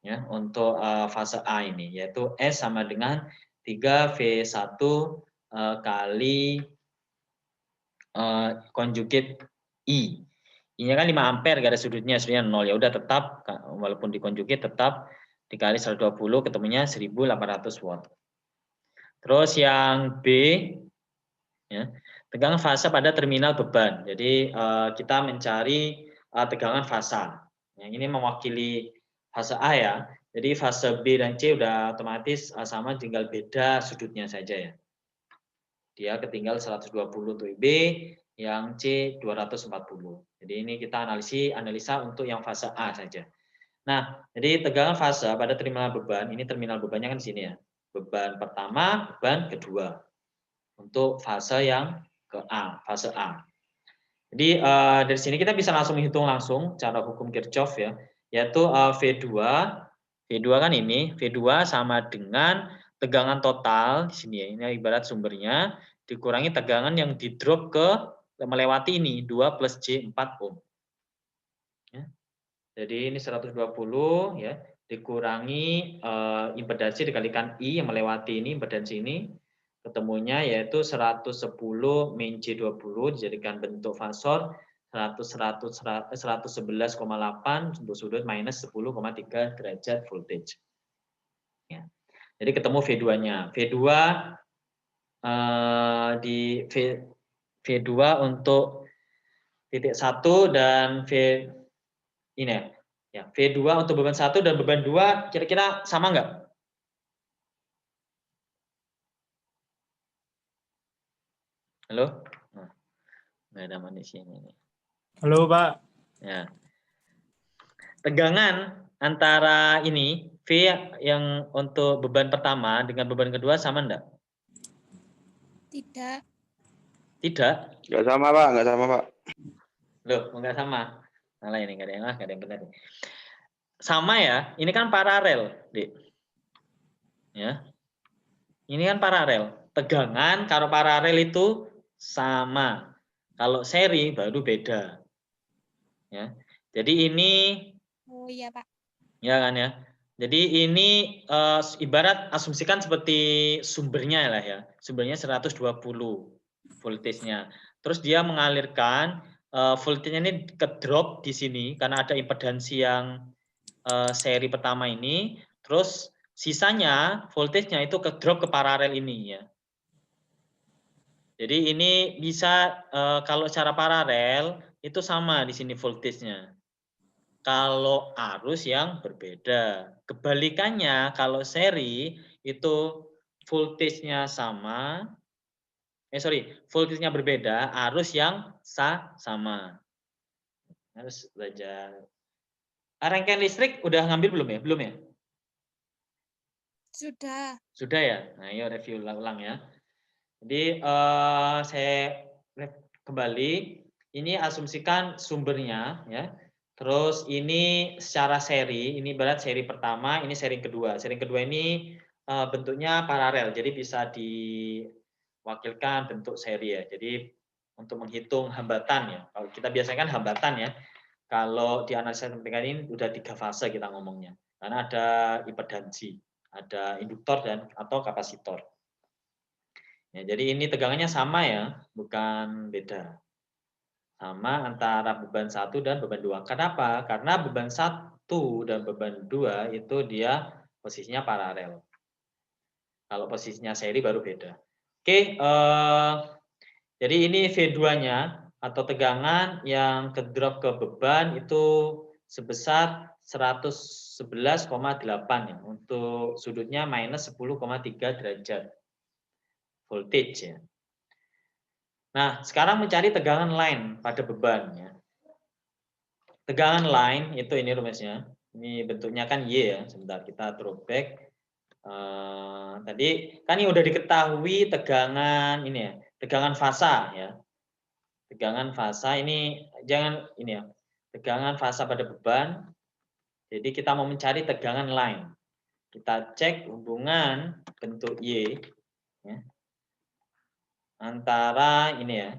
Ya, untuk fase A ini yaitu S sama dengan 3V1 kali konjugate I. I-nya kan 5 ampere, garis sudutnya sebenarnya 0. Ya udah tetap, walaupun dikonjugate tetap dikali 120 ketemunya 1800 watt. Terus yang B, ya, tegangan fasa pada terminal beban. Jadi kita mencari tegangan fasa. Yang ini mewakili fase A ya. Jadi fase B dan C udah otomatis sama, tinggal beda sudutnya saja ya. Dia ketinggal 120 untuk B, yang C 240. Jadi ini kita analisa untuk yang fase A saja. Nah, jadi tegangan fase pada terminal beban, ini terminal bebannya kan di sini ya. Beban pertama, beban kedua. Untuk fase yang ke A, fase A. Jadi dari sini kita bisa langsung menghitung langsung cara hukum Kirchhoff ya, yaitu V2 kan ini, V2 sama dengan tegangan total di sini ya, ini ibarat sumbernya dikurangi tegangan yang di-drop ke melewati ini 2 plus J 4 ohm. Ya. Jadi ini 120 ya, dikurangi impedansi dikalikan I yang melewati ini impedansi ini, ketemunya yaitu 110 min J20 dijadikan bentuk fasor 111,8 untuk sudut minus 10,3 derajat voltage. Ya. Jadi ketemu V2-nya. V2 di V2 untuk titik 1 dan ini ya, V2 untuk beban 1 dan beban 2 kira-kira sama nggak? Halo? Nah, nggak ada manusianya ini. Halo, Pak. Ya. Tegangan antara ini V yang untuk beban pertama dengan beban kedua sama enggak? Tidak. Tidak? Nggak sama, Pak. Nggak sama, Pak. Loh, enggak sama. Salah ini, enggak ada yang benar. Sama ya, ini kan paralel, Dik. Ya. Ini kan paralel. Tegangan kalau paralel itu sama. Kalau seri baru beda. Ya. Jadi ini Oh iya, Pak. ya kan ya. Jadi ini ibarat asumsikan seperti sumbernya lah ya. Sumbernya 120 voltage-nya. Terus dia mengalirkan voltage-nya ini ke drop di sini karena ada impedansi yang seri pertama ini. Terus sisanya voltage-nya itu ke drop ke paralel ini ya. Jadi ini bisa kalau secara paralel itu sama di sini voltage-nya. Kalau arus yang berbeda. Kebalikannya kalau seri itu voltage-nya sama, voltage-nya berbeda, arus yang sama. Harus belajar. Rangkaian listrik udah ngambil belum ya? Belum ya? Sudah. Sudah ya? Nah, yuk review ulang ya. Jadi saya kembali, ini asumsikan sumbernya ya. Terus ini secara seri, ini berat seri pertama, ini seri kedua. Seri kedua ini bentuknya paralel, jadi bisa diwakilkan bentuk seri ya. Jadi untuk menghitung hambatan ya. Kalau kita biasanya kan hambatan ya. Kalau di analisa kepentingan ini udah 3 fase kita ngomongnya. Karena ada impedansi, ada induktor dan atau kapasitor. Ya, jadi ini tegangannya sama ya, bukan beda. Sama antara beban 1 dan beban 2. Kenapa? Karena beban 1 dan beban 2 itu dia posisinya paralel. Kalau posisinya seri baru beda. Oke, jadi ini V2-nya atau tegangan yang ke drop ke beban itu sebesar 111,8 ya. Untuk sudutnya minus 10,3 derajat voltage ya. Nah, sekarang mencari tegangan line pada beban ya. Tegangan line itu ini rumusnya. Ini bentuknya kan Y ya. Sebentar kita throwback. Tadi kan ini udah diketahui tegangan ini ya, tegangan fasa ya. Tegangan fasa ini jangan ini ya. Tegangan fasa pada beban. Jadi kita mau mencari tegangan line. Kita cek hubungan bentuk Y ya, antara ini ya,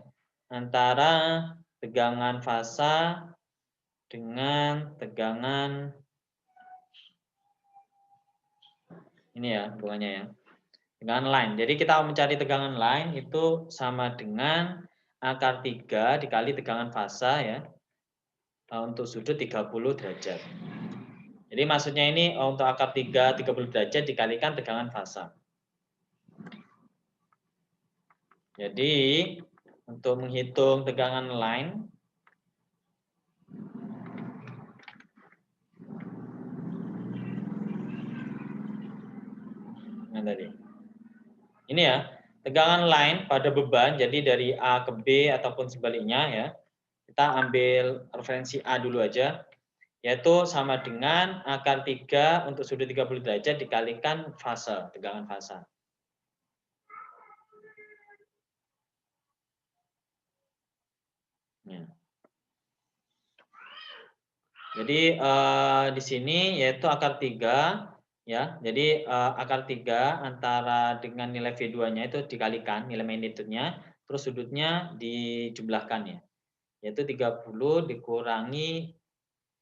antara tegangan fasa dengan tegangan ini ya hubungannya ya, tegangan line. Jadi kita mencari tegangan line itu sama dengan akar 3 dikali tegangan fasa ya untuk sudut 30 derajat. Jadi maksudnya ini untuk akar 3 30 derajat dikalikan tegangan fasa. Jadi untuk menghitung tegangan line tadi. Ini ya, tegangan line pada beban, jadi dari A ke B ataupun sebaliknya ya. Kita ambil referensi A dulu aja, yaitu sama dengan akar 3 untuk sudut 30 derajat dikalikan fase, tegangan fase. Ya. Jadi di sini yaitu akar 3 ya. Jadi akar 3 antara dengan nilai V2-nya itu dikalikan nilai magnitude-nya, terus sudutnya dijumlahkan ya. Yaitu 30 dikurangi,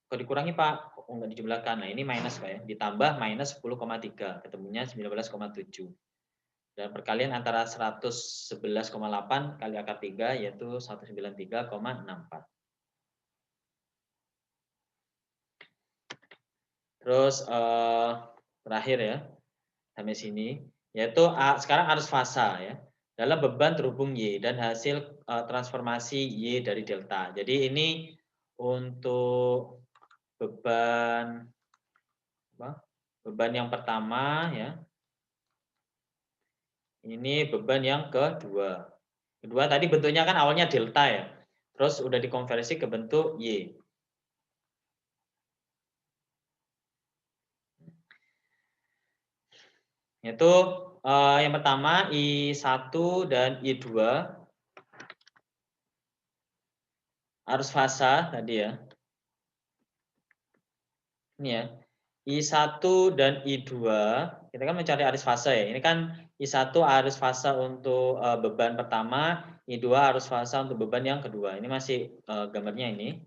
kok dikurangi Pak? Kok enggak dijumlahkan? Nah, ini minus Pak ya, ditambah minus 10,3, ketemunya 19,7. Dan perkalian antara 111,8 kali akar 3 yaitu 193,64. Terus terakhir ya, sampai sini, yaitu sekarang arus fasa ya. Dalam beban terhubung Y dan hasil transformasi Y dari delta. Jadi ini untuk beban beban yang pertama ya. Ini beban yang kedua. Kedua tadi bentuknya kan awalnya delta ya. Terus udah dikonversi ke bentuk Y. Yaitu yang pertama I1 dan I2 arus fasa tadi ya. Ini ya. I1 dan I2 kita kan mencari arus fasa ya. Ini kan I1 arus fasa untuk beban pertama, I2 arus fasa untuk beban yang kedua. Ini masih gambarnya ini.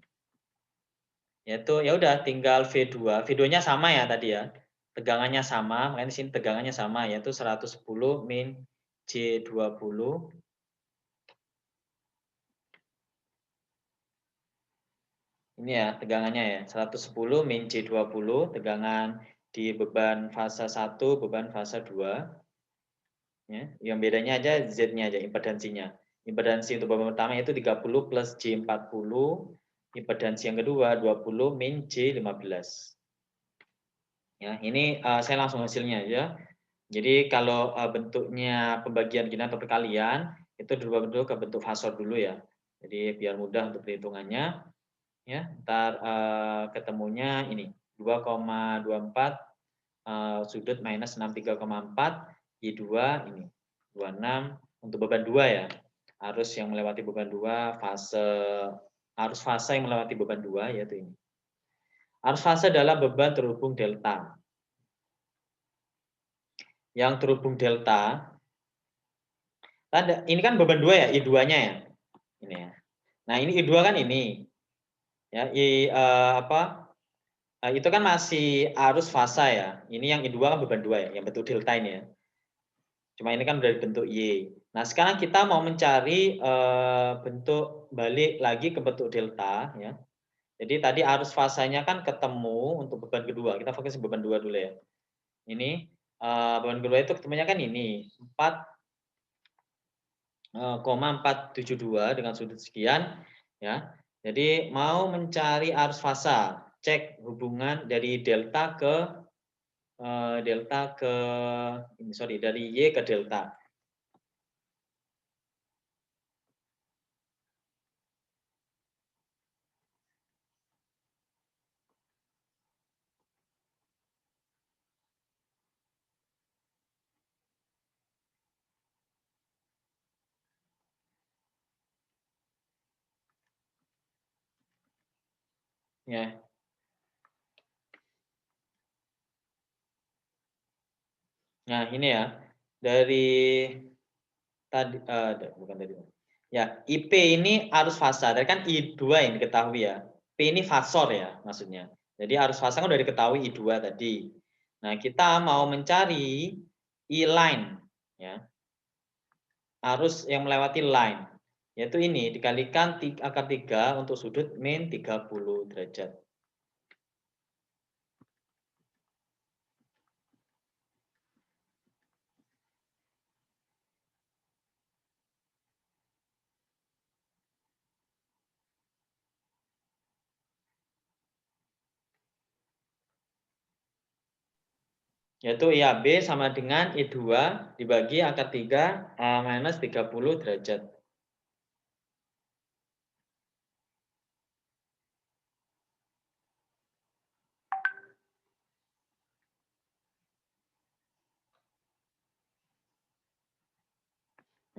Yaitu ya udah tinggal V2. V2-nya sama ya tadi ya. Tegangannya sama, makanya di sini tegangannya sama yaitu 110 min J20. Ini ya tegangannya ya, 110 min J20, tegangan di beban fase 1, beban fase 2. Ya, yang bedanya aja Z-nya aja, impedansinya. Impedansi untuk beban pertama itu 30 plus J40, impedansi yang kedua 20 min J15. Ya, ini saya langsung hasilnya ya. Jadi kalau bentuknya pembagian gini atau perkalian, itu berubah bentuk ke bentuk fasor dulu ya. Jadi biar mudah untuk perhitungannya. Ya, ntar ketemunya ini 2,24 sudut minus 63,4 I2 ini 26 untuk beban 2 ya. Arus yang melewati beban 2 arus fase yang melewati beban 2 yaitu ini. Arus fase dalam beban terhubung delta. Yang terhubung delta ini kan beban 2 ya, I2-nya ya. Ini ya. Nah, ini I2 kan ini. Ya, itu kan masih arus fasa ya. Ini yang I2 kan beban 2 ya, yang bentuk delta ini ya. Cuma ini kan udah dibentuk Y. Nah, sekarang kita mau mencari bentuk balik lagi ke bentuk delta ya. Jadi tadi arus fasanya kan ketemu untuk beban kedua. Kita fokus beban 2 dulu ya. Ini beban kedua itu ketemunya kan ini 4,472 dengan sudut sekian ya. Jadi mau mencari arus fasa, cek hubungan dari delta ke dari Y ke delta. Ya. Nah, ini ya. Dari tadi bukan tadi. Ya, IP ini arus fasa. Tadi kan I2 yang diketahui ya. P ini fasor ya maksudnya. Jadi arus fasa kan udah diketahui I2 tadi. Nah, kita mau mencari I-line ya. Arus yang melewati line. Yaitu ini dikalikan akar 3 untuk sudut min 30 derajat. Yaitu IAB sama dengan I2 dibagi akar 3 minus 30 derajat.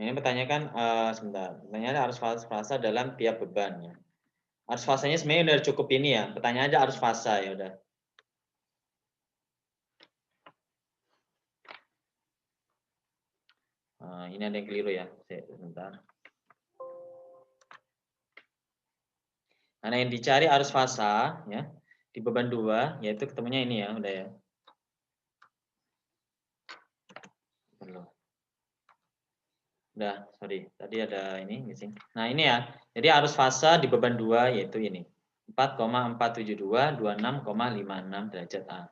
Ini pertanyaan sebentar. Pertanyaannya arus fasa dalam tiap beban ya. Arus fasanya sebenarnya udah cukup ini ya. Pertanyaan aja arus fasa ya udah. Ini ada yang keliru ya. Sebentar. Karena yang dicari arus fasa ya di beban 2 yaitu ketemunya ini ya udah ya. Belum. Udah, sorry. Tadi ada ini missing. Nah, ini ya. Jadi arus fasa di beban 2 yaitu ini. 4,472 26,56 derajat A.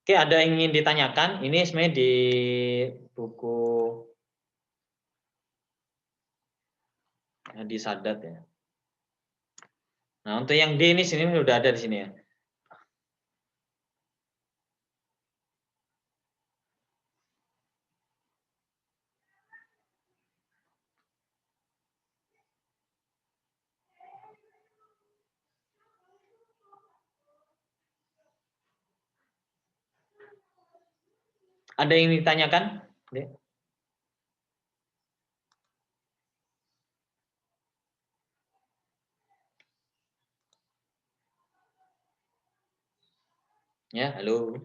Oke, ada yang ingin ditanyakan? Ini sebenarnya di buku di Sadat ya. Nah, untuk yang D ini sini udah ada di sini ya. Ada yang ditanyakan? D? Ya, halo.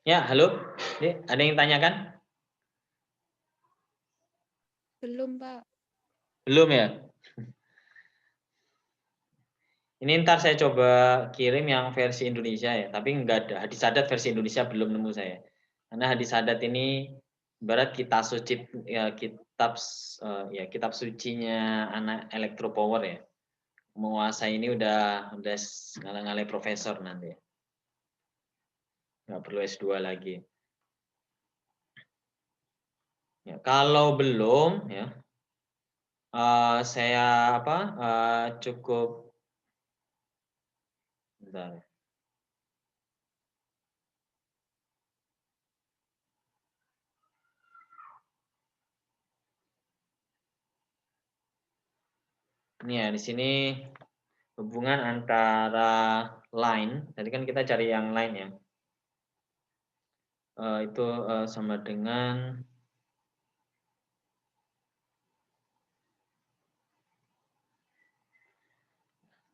Ya, halo. D, ada yang tanyakan? Belum, Pak. Belum ya? Ini ntar saya coba kirim yang versi Indonesia ya, tapi enggak ada. Hadis adat versi Indonesia belum nemu saya. Karena hadis adat ini ibarat kita suci ya kitab sucinya anak elektropower ya. Menguasai ini udah ngalah-ngalai profesor nanti. Nggak perlu S2 lagi. Ya, kalau belum ya saya cukup bentar. Ini ya di sini hubungan antara line, tadi kan kita cari yang line ya. Itu sama dengan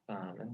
kan?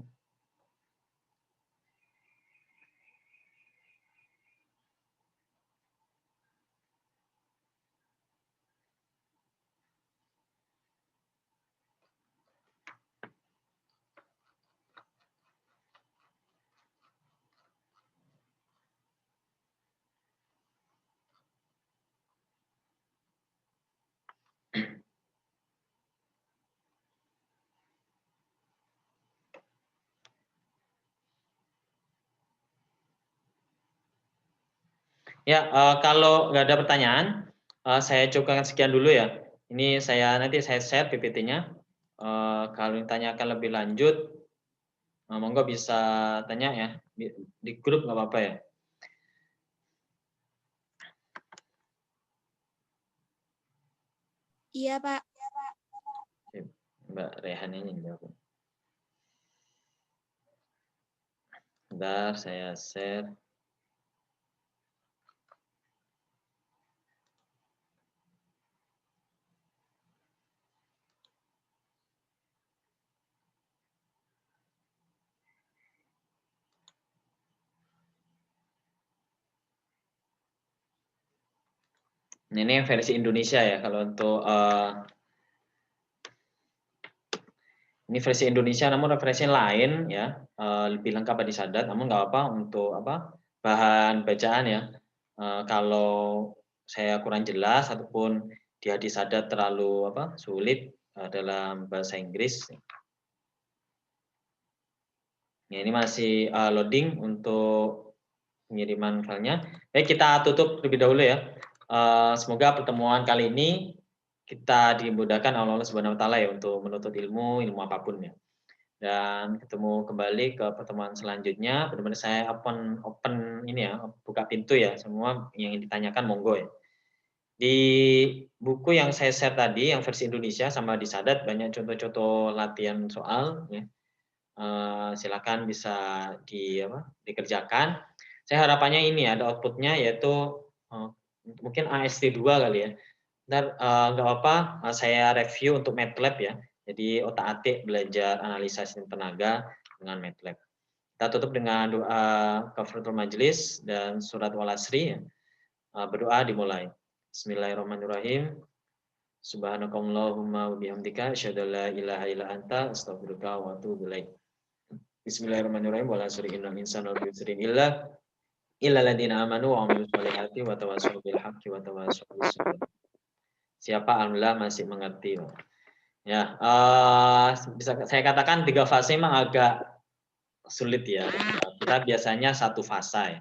Ya, kalau nggak ada pertanyaan, saya cukupkan sekian dulu ya. Ini nanti saya share PPT-nya. Kalau ditanyakan lebih lanjut, monggo bisa tanya ya di grup nggak apa-apa ya. Iya, Pak. Mbak Rehan ini jawab. Bentar, saya share. Ini versi Indonesia ya. Kalau untuk ini versi Indonesia, namun referensi lain ya lebih lengkap di Sadat. Namun nggak apa untuk bahan bacaan ya. Kalau saya kurang jelas ataupun di hadis Sadat terlalu sulit dalam bahasa Inggris. Ya, ini masih loading untuk pengiriman filenya. Baik, kita tutup lebih dahulu ya. Semoga pertemuan kali ini kita dimudahkan oleh Allah Subhanahu wa taala ya untuk menuntut ilmu apapun ya. Dan ketemu kembali ke pertemuan selanjutnya. Benar-benar saya open ini ya, buka pintu ya, semua yang ditanyakan monggo ya. Di buku yang saya share tadi yang versi Indonesia sama di Sadat banyak contoh-contoh latihan soal ya. Silakan bisa dikerjakan. Saya harapannya ini ada outputnya yaitu mungkin AST2 kali ya. Ntar nggak apa saya review untuk MATLAB ya. Jadi otak-atik belajar analisa sistem tenaga dengan MATLAB. Kita tutup dengan doa kafaratul majelis dan surat wal asri. Berdoa dimulai. Bismillahirrahmanirrahim. Subhanakallahumma wa bihamdika asyhadu an la ilaha illa anta astaghfiruka wa atubu ilaik. Bismillahirrahmanirrahim. Wala suri innal insana lafi khusrin illa alladziina aamanu wa 'amilus shalihati wa tawassaw bil haqqi wa tawassaw bis sabr. Siapa alhamdulillah masih mengerti. Ya, bisa saya katakan 3 fase memang agak sulit ya. Kita biasanya 1 fase ya.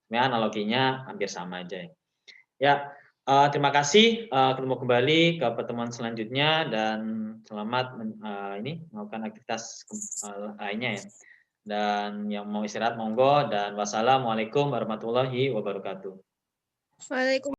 Sebenarnya analoginya hampir sama aja ya. Ya, terima kasih, ketemu kembali ke pertemuan selanjutnya dan selamat melakukan aktivitas lainnya ya. Dan yang mau istirahat monggo dan wassalamualaikum warahmatullahi wabarakatuh. Waalaikumsalam.